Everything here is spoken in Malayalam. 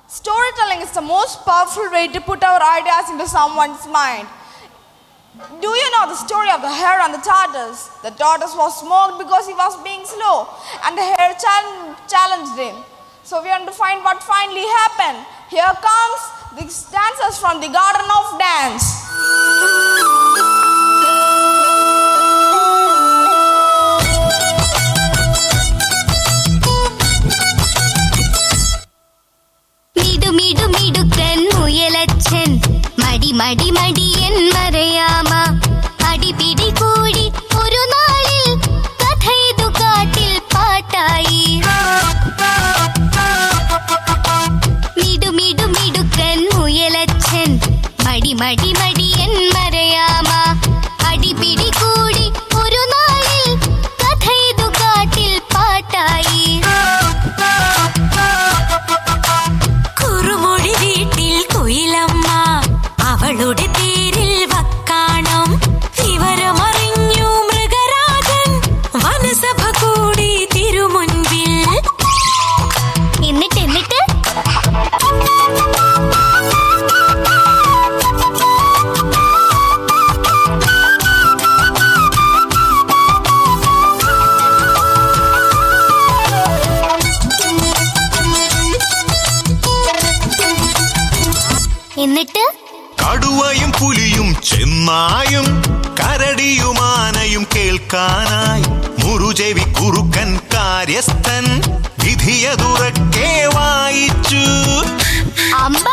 Storytelling is the most powerful way to put our ideas into someone's mind. Do you know the story of the hare and the tortoise? The tortoise was mocked because he was being slow, and the hare challenged him. So we want to find what finally happened. Here comes these dancers from the Garden of Dance. മടി മടി മടിയൻ മറയാമ അടിപിടി കൂടി ഒരു നാളിൽ കഥയിതു കാട്ടിൽ പാട്ടായി. മിടു മിടുക്കൻ മുയലച്ഛൻ മടി മടി മടിയൻ മറയാമ അടിപിടി കൂടി ഒരു നാളിൽ കഥയിതു കാട്ടിൽ പാട്ടായി. കുറുമൊഴി വീട്ടിൽ കുയിലമ്മ അവളുടെ തേരിൽ വക്കാണം വിവരമറിഞ്ഞു മൃഗരാജൻ വനസഭ കൂടി തിരുമുൻപിൽ. എന്നിട്ട് കടുവയും പുലിയും ചെന്നായും കരടിയുമാനയും കേൾക്കാനായി മുറുചെവി കുറുക്കൻ കാര്യസ്ഥൻ വിധിയതുറക്കെ വായിച്ചു. അമ്പ